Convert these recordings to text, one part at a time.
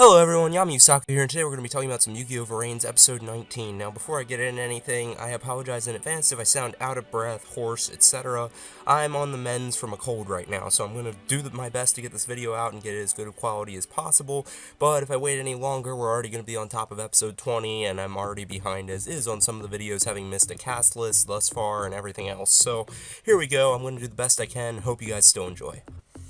Hello everyone, I'm Yusaku here, and today we're going to be talking about some Yugioh Everything episode 19. Now, before I get into anything, I apologize in advance if I sound out of breath, hoarse, etc. I'm on the mends from a cold right now, so I'm going to do my best to get this video out and get it as good of quality as possible, but if I wait any longer, we're already going to be on top of episode 20, and I'm already behind as is on some of the videos, having missed a cast list thus far and everything else. So, here we go, I'm going to do the best I can, hope you guys still enjoy.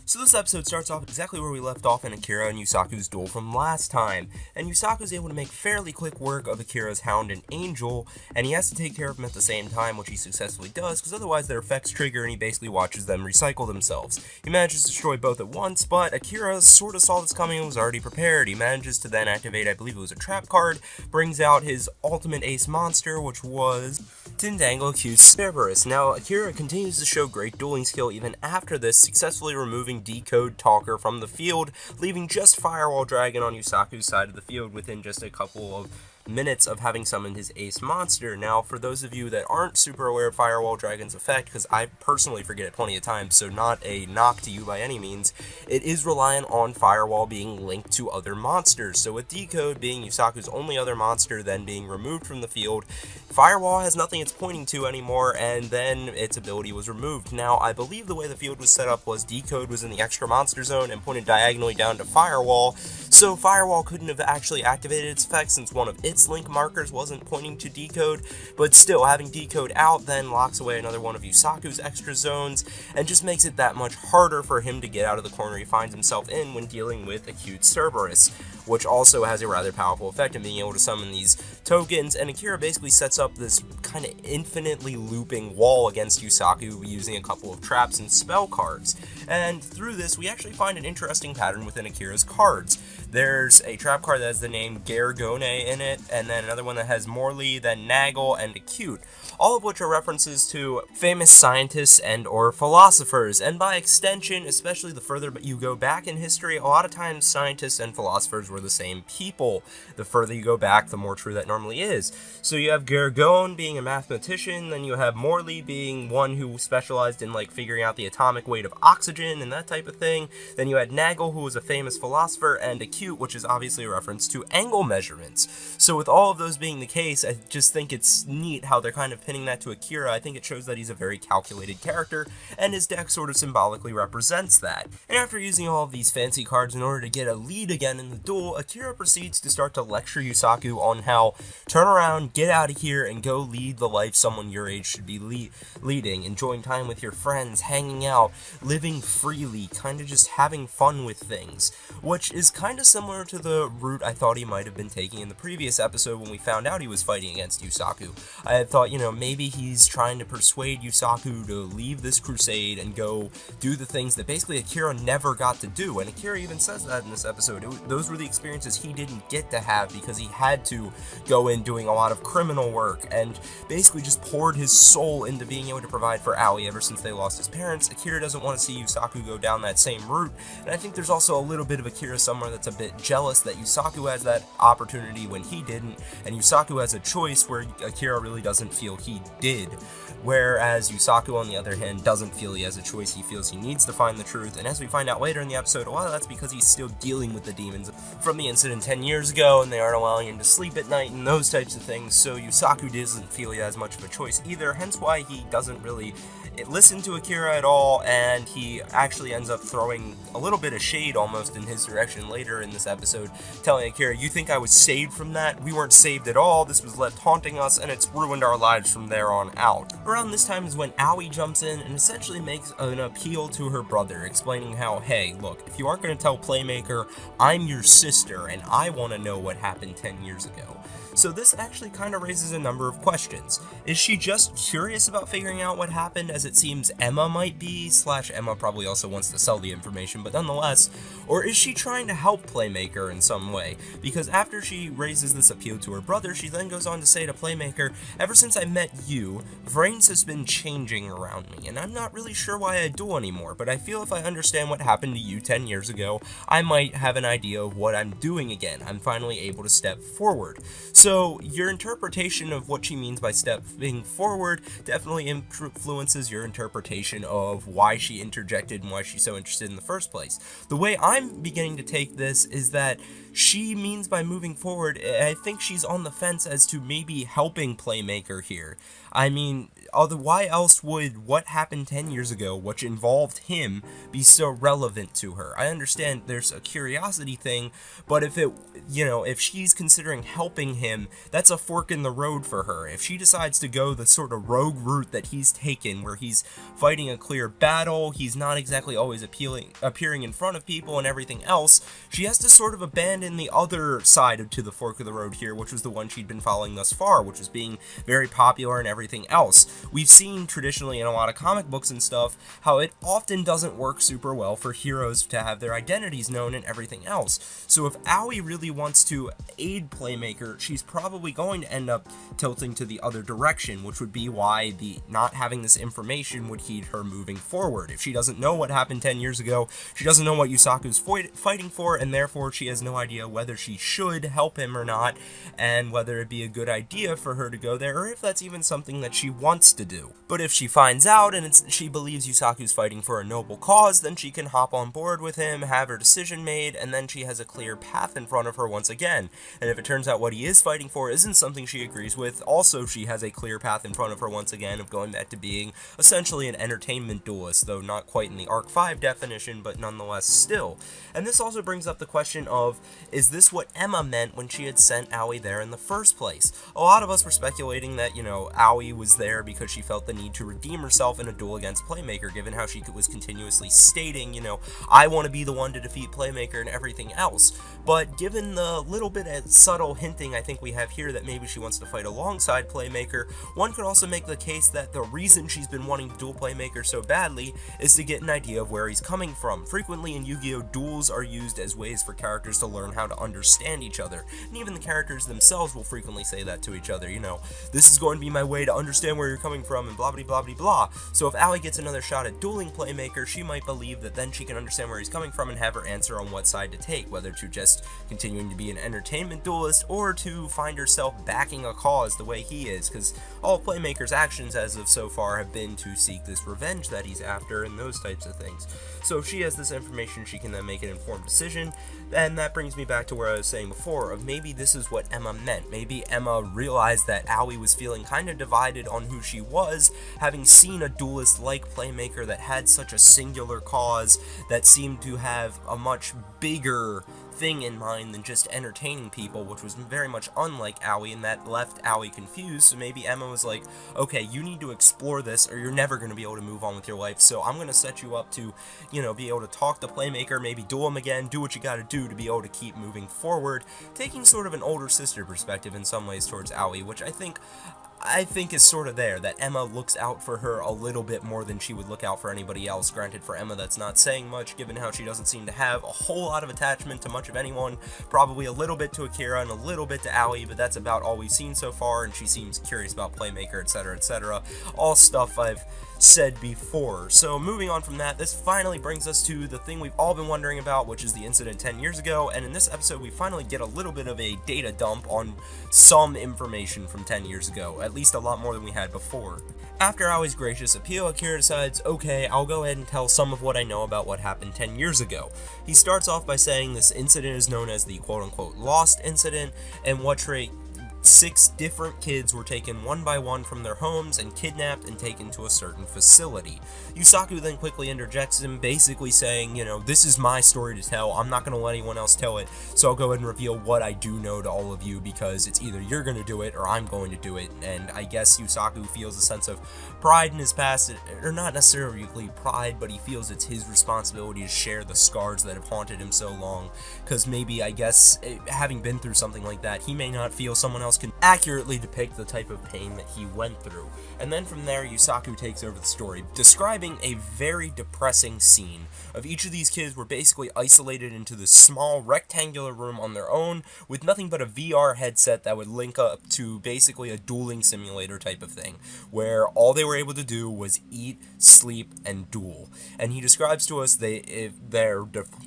So this episode starts off exactly where we left off in Akira and Yusaku's duel from last time, and Yusaku's able to make fairly quick work of Akira's Hound and Angel, and he has to take care of them at the same time, which he successfully does, because otherwise their effects trigger and he basically watches them recycle themselves. He manages to destroy both at once, but Akira sort of saw this coming and was already prepared. He manages to then activate, I believe it was a trap card, brings out his ultimate ace monster, which was Tindangle Cute Cerberus. Now, Akira continues to show great dueling skill even after this, successfully removing Decode Talker from the field, leaving just Firewall Dragon on Yusaku's side of the field within just a couple of minutes of having summoned his ace monster. Now, for those of you that aren't super aware of Firewall Dragon's effect, because I personally forget it plenty of times, so not a knock to you by any means, it is reliant on Firewall being linked to other monsters. So with Decode being Yusaku's only other monster then being removed from the field, Firewall has nothing it's pointing to anymore, and then its ability was removed. Now, I believe the way the field was set up was Decode was in the extra monster zone and pointed diagonally down to Firewall, so Firewall couldn't have actually activated its effect since one of its link markers wasn't pointing to Decode, but still, having Decode out then locks away another one of Yusaku's extra zones, and just makes it that much harder for him to get out of the corner he finds himself in when dealing with Acute Cerberus, which also has a rather powerful effect in being able to summon these tokens, and Akira basically sets up this kind of infinitely looping wall against Yusaku using a couple of traps and spell cards. And through this, we actually find an interesting pattern within Akira's cards. There's a trap card that has the name Gargone in it, and then another one that has Morley, then Nagel, and Acute, all of which are references to famous scientists and or philosophers, and by extension, especially the further you go back in history, a lot of times scientists and philosophers were the same people. The further you go back, the more true that normally is. So you have Gargone being a mathematician, then you have Morley being one who specialized in like figuring out the atomic weight of oxygen and that type of thing. Then you had Nagel, who was a famous philosopher, and Acute, which is obviously a reference to angle measurements. So with all of those being the case, I just think it's neat how they're kind of pinning that to Akira. I think it shows that he's a very calculated character, and his deck sort of symbolically represents that. And after using all of these fancy cards in order to get a lead again in the duel, Akira proceeds to start to lecture Yusaku on how turn around, get out of here, and go lead the life someone your age should be leading, enjoying time with your friends, hanging out, living freely, kind of just having fun with things, which is kind of similar to the route I thought he might have been taking in the previous episode when we found out he was fighting against Yusaku. I had thought, maybe he's trying to persuade Yusaku to leave this crusade and go do the things that basically Akira never got to do, and Akira even says that in this episode. Those were the experiences he didn't get to have because he had to go in doing a lot of criminal work and basically just poured his soul into being able to provide for Aoi ever since they lost his parents. Akira doesn't want to see Yusaku go down that same route, and I think there's also a little bit of Akira somewhere that's a bit jealous that Yusaku has that opportunity when he didn't, and Yusaku has a choice where Akira really doesn't feel he did. Whereas Yusaku, on the other hand, doesn't feel he has a choice. He feels he needs to find the truth, and as we find out later in the episode, well, that's because he's still dealing with the demons from the incident 10 years ago, and they aren't allowing him to sleep at night, and those types of things, so Yusaku doesn't feel he has much of a choice either, hence why he doesn't really listen to Akira at all, and he actually ends up throwing a little bit of shade almost in his direction later in this episode, telling Akira, you think I was saved from that? We weren't saved at all, this was left haunting us, and it's ruined our lives from there on out. Around this time is when Aoi jumps in and essentially makes an appeal to her brother, explaining how, hey, look, if you aren't going to tell Playmaker, I'm your sister, and I want to know what happened 10 years ago. So this actually kind of raises a number of questions. Is she just curious about figuring out what happened, as it seems Emma might be, / Emma probably also wants to sell the information, but nonetheless, or is she trying to help Playmaker in some way? Because after she raises this appeal to her brother, she then goes on to say to Playmaker, ever since I met you, Vrains has been changing around me, and I'm not really sure why I duel anymore, but I feel if I understand what happened to you 10 years ago, I might have an idea of what I'm doing again. I'm finally able to step forward. So your interpretation of what she means by stepping forward definitely influences your interpretation of why she interjected and why she's so interested in the first place. The way I'm beginning to take this is that she means by moving forward, I think she's on the fence as to maybe helping Playmaker here. I mean, why else would what happened 10 years ago, which involved him, be so relevant to her? I understand there's a curiosity thing, but if she's considering helping him, that's a fork in the road for her. If she decides to go the sort of rogue route that he's taken, where he's fighting a clear battle, he's not exactly always appearing in front of people and everything else, she has to sort of abandon the other side to the fork of the road here, which was the one she'd been following thus far, which was being very popular and everything else. We've seen traditionally in a lot of comic books and stuff how it often doesn't work super well for heroes to have their identities known and everything else. So if Aoi really wants to aid Playmaker, she's probably going to end up tilting to the other direction, which would be why the not having this information would heed her moving forward. If she doesn't know what happened 10 years ago, she doesn't know what Yusaku's fighting for, and therefore she has no idea whether she should help him or not, and whether it'd be a good idea for her to go there, or if that's even something that she wants to do. But if she finds out and she believes Yusaku's fighting for a noble cause, then she can hop on board with him, have her decision made, and then she has a clear path in front of her once again. And if it turns out what he is fighting for isn't something she agrees with, also she has a clear path in front of her once again of going back to being essentially an entertainment duelist, though not quite in the Arc 5 definition, but nonetheless still. And this also brings up the question of, is this what Emma meant when she had sent Aoi there in the first place? A lot of us were speculating that, Aoi was there because she felt the need to redeem herself in a duel against Playmaker, given how she was continuously stating, I want to be the one to defeat Playmaker and everything else. But given the little bit of subtle hinting I think we have here that maybe she wants to fight alongside Playmaker, one could also make the case that the reason she's been wanting to duel Playmaker so badly is to get an idea of where he's coming from. Frequently in Yu-Gi-Oh! Duels are used as ways for characters to learn how to understand each other, and even the characters themselves will frequently say that to each other, this is going to be my way to understand where you're coming from, and blah blah blah blah blah. So if Aoi gets another shot at dueling Playmaker, she might believe that then she can understand where he's coming from and have her answer on what side to take, whether to just continuing to be an entertainment duelist or to find herself backing a cause the way he is, because all Playmaker's actions as of so far have been to seek this revenge that he's after and those types of things. So if she has this information, she can then make an informed decision, and that brings me back to where I was saying before, of maybe this is what Emma meant. Maybe Emma realized that Aoi was feeling kind of divided on who she was, having seen a duelist like Playmaker that had such a singular cause that seemed to have a much bigger thing in mind than just entertaining people, which was very much unlike Aoi, and that left Aoi confused. So maybe Emma was like, okay, you need to explore this or you're never going to be able to move on with your life, so I'm going to set you up to, be able to talk to Playmaker, maybe duel him again, do what you got to do to be able to keep moving forward, taking sort of an older sister perspective in some ways towards Aoi, which I think is sort of there, that Emma looks out for her a little bit more than she would look out for anybody else. Granted, for Emma, that's not saying much, given how she doesn't seem to have a whole lot of attachment to much of anyone, probably a little bit to Akira and a little bit to Aoi, but that's about all we've seen so far, and she seems curious about Playmaker, etc., etc. All stuff I've said before. So moving on from that, this finally brings us to the thing we've all been wondering about, which is the incident 10 years ago, and in this episode we finally get a little bit of a data dump on some information from 10 years ago, at least a lot more than we had before. After Aoi's gracious appeal, Akira decides, okay, I'll go ahead and tell some of what I know about what happened 10 years ago. He starts off by saying this incident is known as the quote-unquote lost incident, and what 6 different kids were taken one by one from their homes and kidnapped and taken to a certain facility. Yusaku then quickly interjects him, basically saying, this is my story to tell, I'm not going to let anyone else tell it, so I'll go ahead and reveal what I do know to all of you, because it's either you're going to do it or I'm going to do it. And I guess Yusaku feels a sense of pride in his past, or not necessarily pride, but he feels it's his responsibility to share the scars that have haunted him so long, because maybe, I guess, having been through something like that, he may not feel someone else can accurately depict the type of pain that he went through. And then from there, Yusaku takes over the story, describing a very depressing scene of each of these kids were basically isolated into this small rectangular room on their own with nothing but a VR headset that would link up to basically a dueling simulator type of thing, where all they were able to do was eat, sleep, and duel. And he describes to us their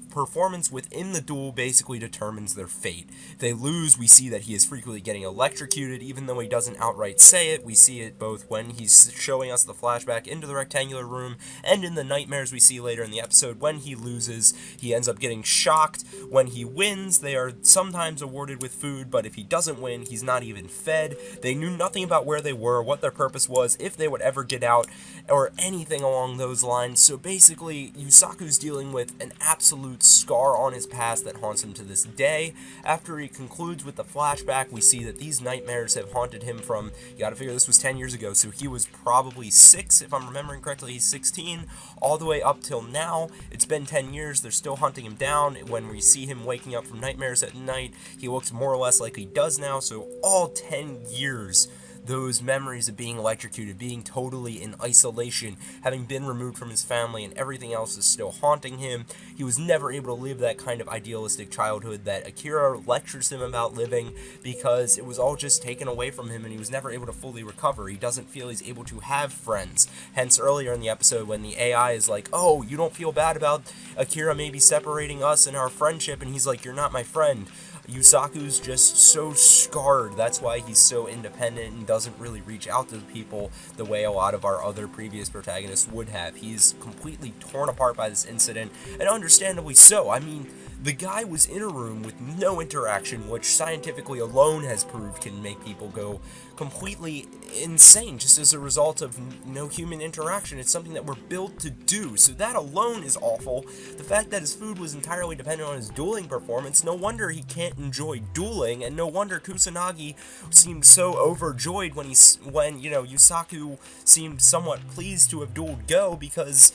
performance within the duel basically determines their fate. If they lose, we see that he is frequently getting electrocuted electrocuted, even though he doesn't outright say it. We see it both when he's showing us the flashback into the rectangular room, and in the nightmares we see later in the episode. When he loses, he ends up getting shocked. When he wins, they are sometimes awarded with food, but if he doesn't win, he's not even fed. They knew nothing about where they were, what their purpose was, if they would ever get out, or anything along those lines. So basically, Yusaku's dealing with an absolute scar on his past that haunts him to this day. After he concludes with the flashback, we see that these nightmares have haunted him from, you gotta figure this was 10 years ago, so he was probably 6, if I'm remembering correctly. He's 16, all the way up till now. It's been 10 years, they're still hunting him down. When we see him waking up from nightmares at night, he looks more or less like he does now, so all 10 years, those memories of being electrocuted, being totally in isolation, having been removed from his family, and everything else is still haunting him. He was never able to live that kind of idealistic childhood that Akira lectures him about living, because it was all just taken away from him and he was never able to fully recover. He doesn't feel he's able to have friends. Hence, earlier in the episode, when the AI is like, oh, you don't feel bad about Akira maybe separating us and our friendship, and he's like, you're not my friend. Yusaku's just so scarred. That's why he's so independent and doesn't really reach out to people the way a lot of our other previous protagonists would have. He's completely torn apart by this incident, and understandably so. I mean, the guy was in a room with no interaction, which scientifically alone has proved can make people go completely insane just as a result of no human interaction. It's something that we're built to do, so that alone is awful. The fact that his food was entirely dependent on his dueling performance, no wonder he can't enjoy dueling, and no wonder Kusanagi seemed so overjoyed when Yusaku seemed somewhat pleased to have dueled Go, because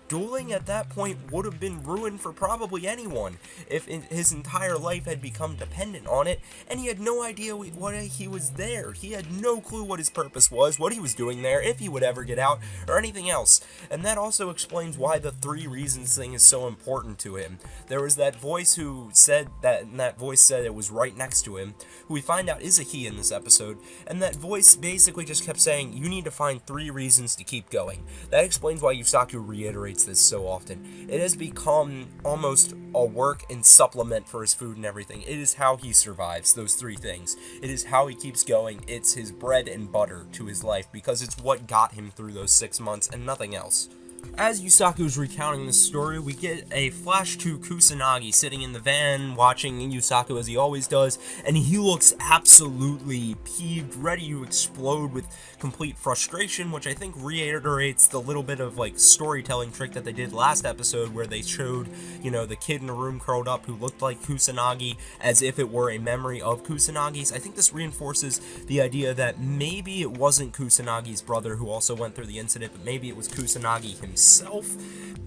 dueling at that point would have been ruined for probably anyone if his entire life had become dependent on it, and he had no idea why he was there. He had no clue what his purpose was, what he was doing there, if he would ever get out, or anything else. And that also explains why the 3 reasons thing is so important to him. There was that voice who said that, and that voice said it was right next to him, who we find out is a he in this episode, and that voice basically just kept saying, you need to find 3 reasons to keep going. That explains why Yusaku reiterates this so often. It has become almost a work and supplement for his food and everything. It is how he survives, those 3 things. It is how he keeps going. It's his bread and butter to his life, because it's what got him through those 6 months and nothing else. As Yusaku's recounting this story, we get a flash to Kusanagi sitting in the van, watching Yusaku as he always does, and he looks absolutely peeved, ready to explode with complete frustration, which I think reiterates the little bit of, storytelling trick that they did last episode, where they showed, the kid in a room curled up who looked like Kusanagi, as if it were a memory of Kusanagi's. I think this reinforces the idea that maybe it wasn't Kusanagi's brother who also went through the incident, but maybe it was Kusanagi himself,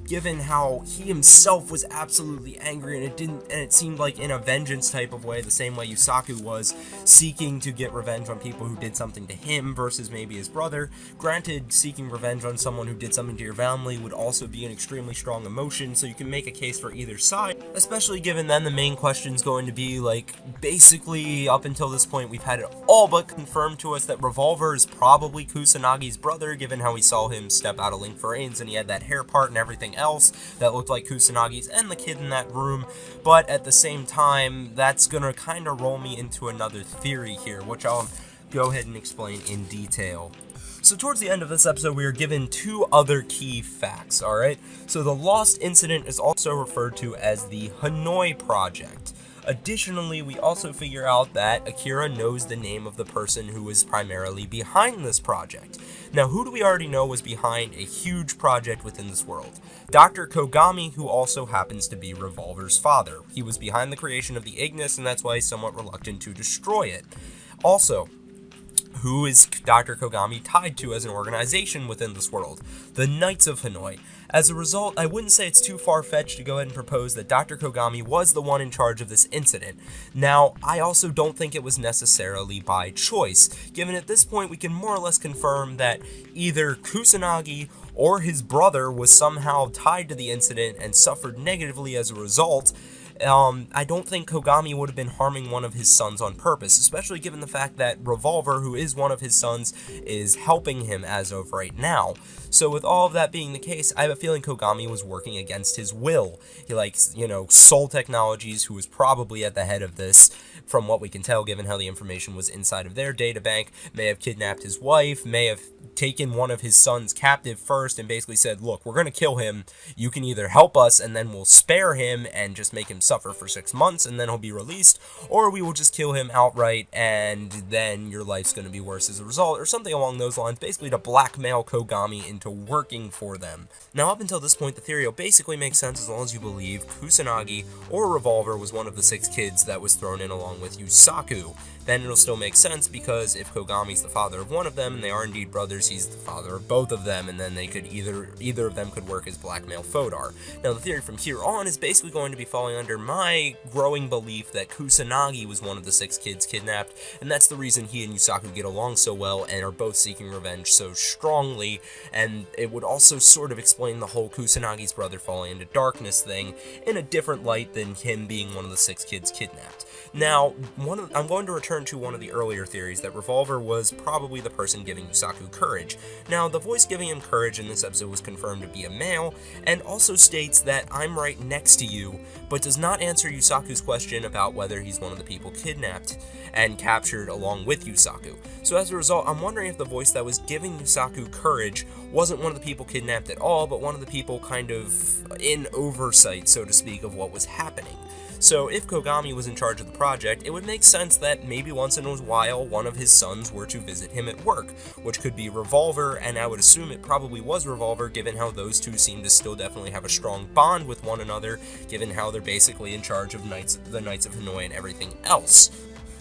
given how he himself was absolutely angry, and it seemed like in a vengeance type of way, the same way Yusaku was seeking to get revenge on people who did something to him versus maybe his brother. Granted, seeking revenge on someone who did something to your family would also be an extremely strong emotion, so you can make a case for either side, especially given then the main question's going to be, basically up until this point we've had it all but confirmed to us that Revolver is probably Kusanagi's brother, given how we saw him step out of Link Vrains and he had that hair part and everything else that looked like Kusanagi's and the kid in that room. But at the same time, that's gonna kind of roll me into another theory here, which I'll go ahead and explain in detail. So towards the end of this episode, we are given 2 other key facts, alright? So the Lost Incident is also referred to as the Hanoi Project. Additionally, we also figure out that Akira knows the name of the person who is primarily behind this project. Now, who do we already know was behind a huge project within this world? Dr. Kogami, who also happens to be Revolver's father. He was behind the creation of the Ignis, and that's why he's somewhat reluctant to destroy it. Also, who is Dr. Kogami tied to as an organization within this world? The Knights of Hanoi. As a result, I wouldn't say it's too far-fetched to go ahead and propose that Dr. Kogami was the one in charge of this incident. Now, I also don't think it was necessarily by choice, given at this point we can more or less confirm that either Kusanagi or his brother was somehow tied to the incident and suffered negatively as a result. I don't think Kogami would have been harming one of his sons on purpose, especially given the fact that Revolver, who is one of his sons, is helping him as of right now. So with all of that being the case, I have a feeling Kogami was working against his will. He likes, Soul Technologies, who was probably at the head of this, from what we can tell, given how the information was inside of their databank, may have kidnapped his wife, may have taken one of his sons captive first and basically said, look, we're going to kill him. You can either help us and then we'll spare him and just make him suffer for 6 months and then he'll be released, or we will just kill him outright and then your life's going to be worse as a result, or something along those lines, basically to blackmail Kogami into working for them. Now, up until this point, the theory basically makes sense as long as you believe Kusanagi or Revolver was one of the 6 kids that was thrown in along with Yusaku. Then it'll still make sense, because if Kogami's the father of one of them, and they are indeed brothers, he's the father of both of them, and then they could either of them could work as blackmail fodder. Now, the theory from here on is basically going to be falling under my growing belief that Kusanagi was one of the 6 kids kidnapped, and that's the reason he and Yusaku get along so well and are both seeking revenge so strongly, and it would also sort of explain the whole Kusanagi's brother falling into darkness thing in a different light than him being one of the 6 kids kidnapped. Now, I'm going to return to one of the earlier theories that Revolver was probably the person giving Yusaku courage. Now, the voice giving him courage in this episode was confirmed to be a male, and also states that I'm right next to you, but does not answer Yusaku's question about whether he's one of the people kidnapped and captured along with Yusaku. So as a result, I'm wondering if the voice that was giving Yusaku courage wasn't one of the people kidnapped at all, but one of the people kind of in oversight, so to speak, of what was happening. So if Kogami was in charge of the project, it would make sense that maybe once in a while one of his sons were to visit him at work, which could be Revolver, and I would assume it probably was Revolver, given how those two seem to still definitely have a strong bond with one another, given how they're basically in charge of the Knights of Hanoi and everything else.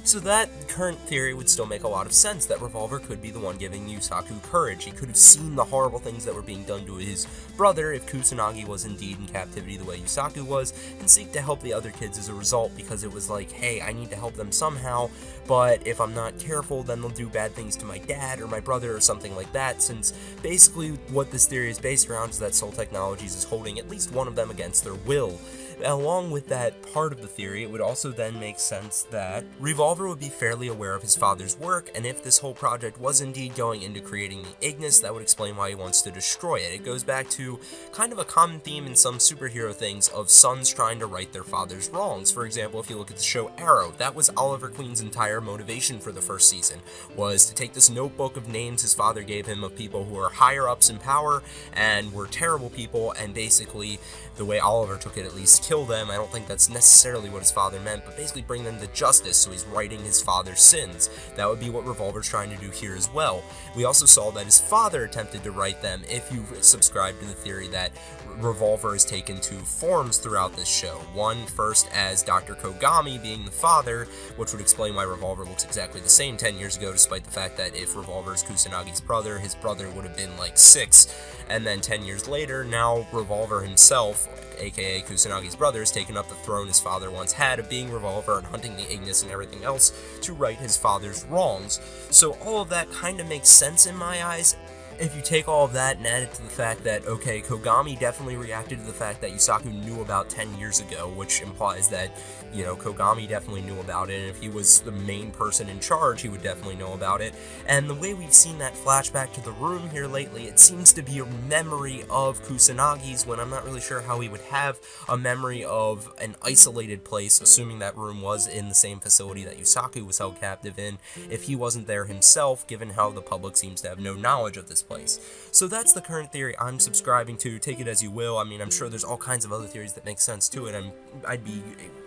So that current theory would still make a lot of sense, that Revolver could be the one giving Yusaku courage. He could have seen the horrible things that were being done to his brother if Kusanagi was indeed in captivity the way Yusaku was, and seek to help the other kids as a result, because it was like, hey, I need to help them somehow, but if I'm not careful, then they'll do bad things to my dad or my brother or something like that, since basically what this theory is based around is that Soul Technologies is holding at least one of them against their will. Along with that part of the theory, it would also then make sense that Revolver would be fairly aware of his father's work, and if this whole project was indeed going into creating the Ignis, that would explain why he wants to destroy it. It goes back to kind of a common theme in some superhero things of sons trying to right their father's wrongs. For example, if you look at the show Arrow, that was Oliver Queen's entire motivation for the first season, was to take this notebook of names his father gave him of people who are higher ups in power and were terrible people, and basically, the way Oliver took it at least, kill them. I don't think that's necessarily what his father meant, but basically bring them to justice, so he's righting his father's sins. That would be what Revolver's trying to do here as well. We also saw that his father attempted to right them, if you subscribe to the theory that Revolver is taken 2 forms throughout this show. One, first as Dr. Kogami being the father, which would explain why Revolver looks exactly the same 10 years ago, despite the fact that if Revolver is Kusanagi's brother, his brother would have been like 6, and then 10 years later, now Revolver himself, aka Kusanagi's brother, has taken up the throne his father once had of being Revolver and hunting the Ignis and everything else to right his father's wrongs. So all of that kind of makes sense in my eyes. If you take all of that and add it to the fact that, okay, Kogami definitely reacted to the fact that Yusaku knew about 10 years ago, which implies that, Kogami definitely knew about it, and if he was the main person in charge, he would definitely know about it. And the way we've seen that flashback to the room here lately, it seems to be a memory of Kusanagi's, when I'm not really sure how he would have a memory of an isolated place, assuming that room was in the same facility that Yusaku was held captive in, if he wasn't there himself, given how the public seems to have no knowledge of this place. So that's the current theory I'm subscribing to. Take it as you will. I mean, I'm sure there's all kinds of other theories that make sense to it. I'd be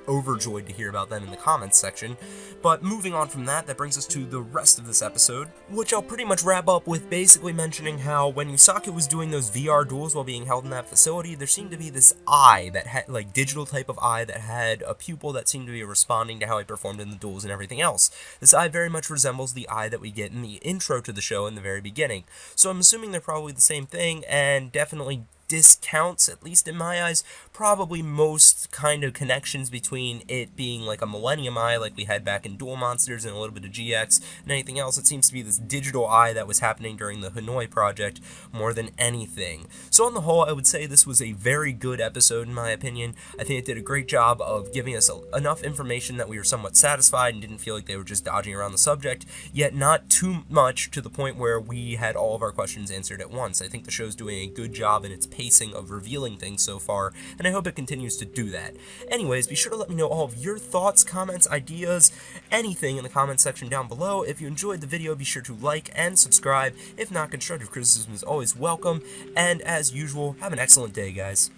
overjoyed to hear about them in the comments section. But moving on from that, that brings us to the rest of this episode, which I'll pretty much wrap up with basically mentioning how when Yusaku was doing those VR duels while being held in that facility, there seemed to be this eye that had, like, digital type of eye that had a pupil that seemed to be responding to how he performed in the duels and everything else. This eye very much resembles the eye that we get in the intro to the show in the very beginning. So I'm assuming they're probably the same thing, and definitely discounts, at least in my eyes, probably most kind of connections between it being like a Millennium Eye like we had back in Duel Monsters and a little bit of GX and anything else. It seems to be this digital eye that was happening during the Hanoi project more than anything. So on the whole, I would say this was a very good episode in my opinion. I think it did a great job of giving us enough information that we were somewhat satisfied and didn't feel like they were just dodging around the subject, yet not too much to the point where we had all of our questions answered at once. I think the show's doing a good job in its pacing of revealing things so far, and I hope it continues to do that. Anyways, be sure to let me know all of your thoughts, comments, ideas, anything in the comments section down below. If you enjoyed the video, be sure to like and subscribe. If not, constructive criticism is always welcome, and as usual, have an excellent day, guys.